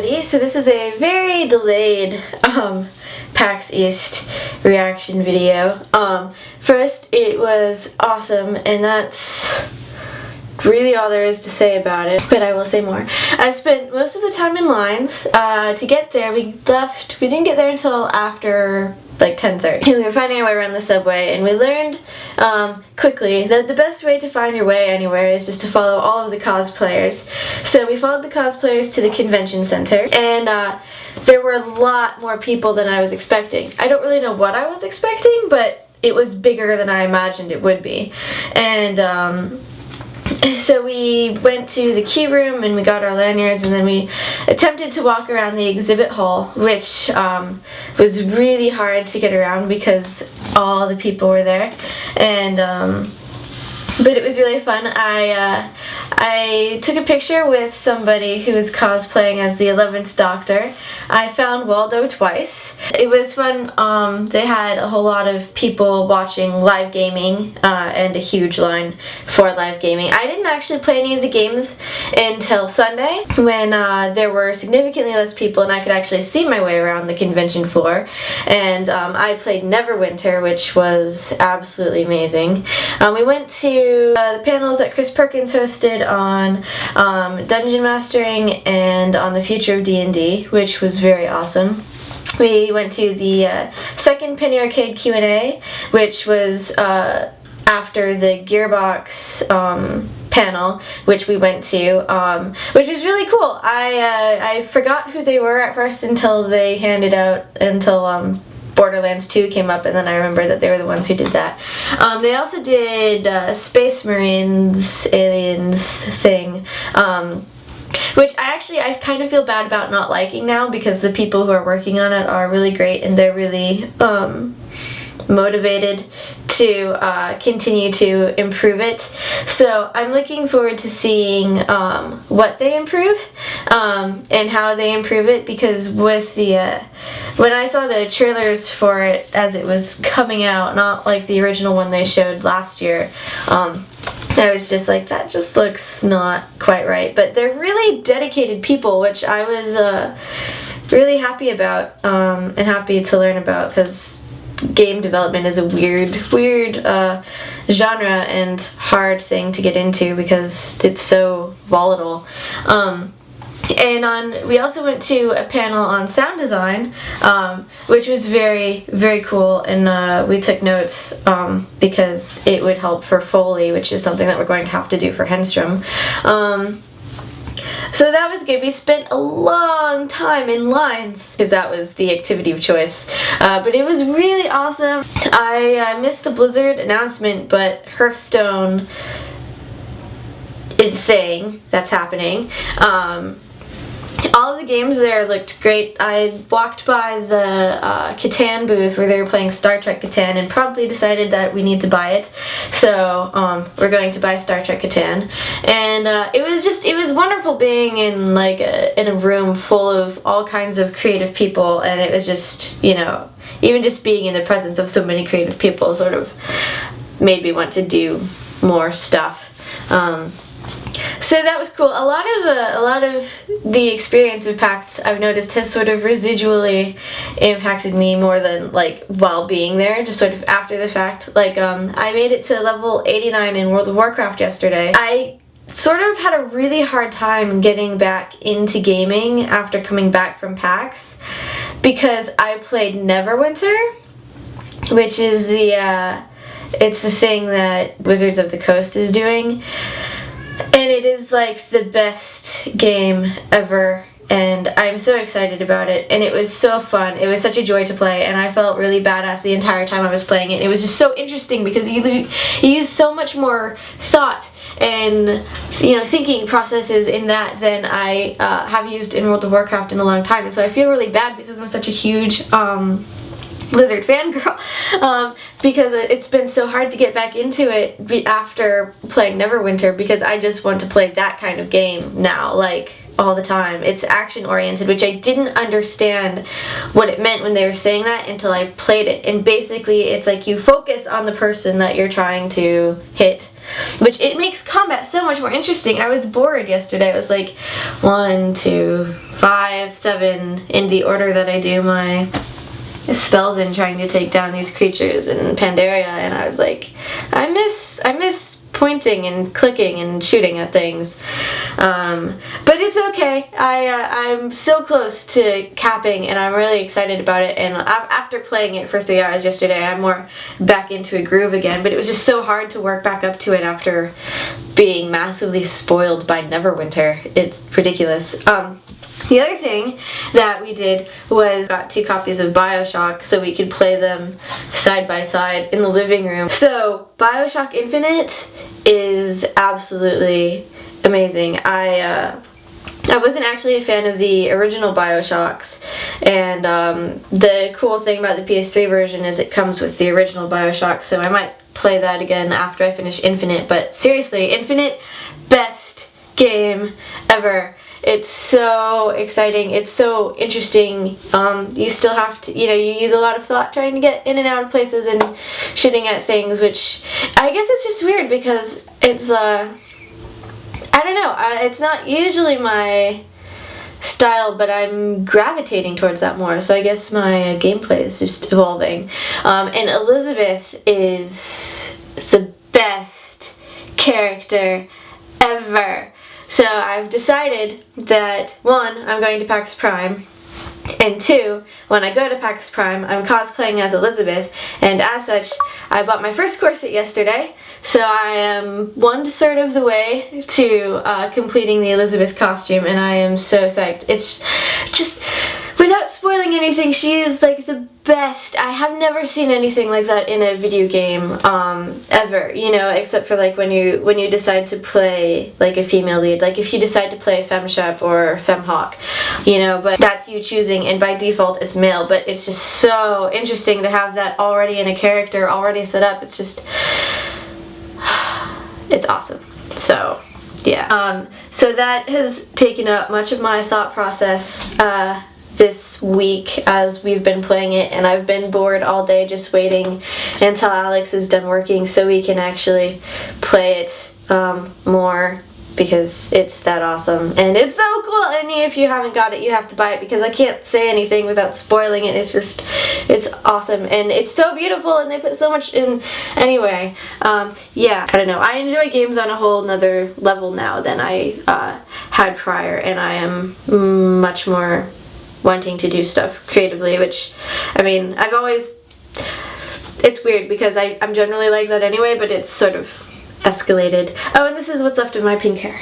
everybody. So this is a very delayed PAX East reaction video. First, it was awesome, and that's really all there is to say about it, but I will say more. I spent most of the time in lines. To get there, we didn't get there until after like 10:30. We were finding our way around the subway, and we learned quickly that the best way to find your way anywhere is just to follow all of the cosplayers. So we followed the cosplayers to the convention center, and there were a lot more people than I was expecting. I don't really know what I was expecting, but it was bigger than I imagined it would be. And so we went to the key room and we got our lanyards, and then we attempted to walk around the exhibit hall, which was really hard to get around because all the people were there. And but it was really fun. I took a picture with somebody who was cosplaying as the 11th Doctor. I found Waldo twice. It was fun. They had a whole lot of people watching live gaming and a huge line for live gaming. I didn't actually play any of the games until Sunday when there were significantly less people and I could actually see my way around the convention floor. And I played Neverwinter, which was absolutely amazing. We went to the panels that Chris Perkins hosted on dungeon mastering and on the future of D&D, which was very awesome. We went to the second Penny Arcade Q&A, which was after the Gearbox panel, which we went to, which was really cool. I forgot who they were at first until they handed out, until Borderlands 2 came up, and then I remember that they were the ones who did that. They also did Space Marines Aliens thing, which I kind of feel bad about not liking now, because the people who are working on it are really great and they're really motivated to continue to improve it. So I'm looking forward to seeing what they improve and how they improve it, because with the when I saw the trailers for it as it was coming out, not like the original one they showed last year, I was just like, that just looks not quite right. But they're really dedicated people, which I was really happy about and happy to learn about, because game development is a weird genre and hard thing to get into because it's so volatile. And we also went to a panel on sound design, which was very, very cool, and we took notes because it would help for Foley, which is something that we're going to have to do for Henstrom. So that was good. We spent a long time in lines because that was the activity of choice. But it was really awesome. I missed the Blizzard announcement, but Hearthstone is a thing that's happening. All of the games there looked great. I walked by the Catan booth where they were playing Star Trek Catan and promptly decided that we need to buy it. So we're going to buy Star Trek Catan. And it was wonderful being in like in a room full of all kinds of creative people, and it was just, you know, even just being in the presence of so many creative people sort of made me want to do more stuff. So that was cool. A lot of the experience of PAX, I've noticed, has sort of residually impacted me more than like while being there, just sort of after the fact. Like I made it to level 89 in World of Warcraft yesterday. I sort of had a really hard time getting back into gaming after coming back from PAX, because I played Neverwinter, which is it's the thing that Wizards of the Coast is doing. And it is like the best game ever, and I'm so excited about it, and it was so fun. It was such a joy to play, and I felt really badass the entire time I was playing it. It was just so interesting because you use so much more thought and, you know, thinking processes in that than I have used in World of Warcraft in a long time. And so I feel really bad because I'm such a huge Blizzard fangirl, because it's been so hard to get back into it after playing Neverwinter, because I just want to play that kind of game now. Like, all the time. It's action oriented, which I didn't understand what it meant when they were saying that until I played it. And basically it's like you focus on the person that you're trying to hit, which it makes combat so much more interesting. I was bored yesterday. It was like 1, 2, 5, 7 in the order that I do my spells in, trying to take down these creatures in Pandaria, and I was like, I miss pointing and clicking and shooting at things, but it's okay. I'm so close to capping, and I'm really excited about it. And after playing it for 3 hours yesterday, I'm more back into a groove again, but it was just so hard to work back up to it after being massively spoiled by Neverwinter. It's ridiculous. The other thing that we did was got 2 copies of Bioshock so we could play them side by side in the living room. So Bioshock Infinite is absolutely amazing. I wasn't actually a fan of the original Bioshocks, and the cool thing about the PS3 version is it comes with the original Bioshock, so I might play that again after I finish Infinite. But seriously, Infinite, best game ever. It's so exciting. It's so interesting. You still have to, you use a lot of thought trying to get in and out of places and shooting at things, which I guess it's just weird because it's, I don't know, it's not usually my style, but I'm gravitating towards that more, so I guess my gameplay is just evolving. And Elizabeth is the best character ever. So I've decided that 1, I'm going to PAX Prime, and 2, when I go to PAX Prime, I'm cosplaying as Elizabeth, and as such, I bought my first corset yesterday, so I am 1/3 of the way to completing the Elizabeth costume, and I am so psyched. It's just, without spoiling anything, she is like the best. I have never seen anything like that in a video game ever, except for like when you decide to play like a female lead, like if you decide to play FemShep or FemHawk, but that's you choosing, and by default it's male. But it's just so interesting to have that already in a character, already set up. It's just, it's awesome. So yeah, so that has taken up much of my thought process this week as we've been playing it, and I've been bored all day just waiting until Alex is done working so we can actually play it more, because it's that awesome and it's so cool. And if you haven't got it, you have to buy it, because I can't say anything without spoiling it. It's awesome and it's so beautiful, and they put so much in. Anyway, yeah, I don't know, I enjoy games on a whole nother level now than I had prior, and I am much more wanting to do stuff creatively, which, I mean, it's weird because I'm generally like that anyway, but it's sort of escalated. Oh, and this is what's left of my pink hair.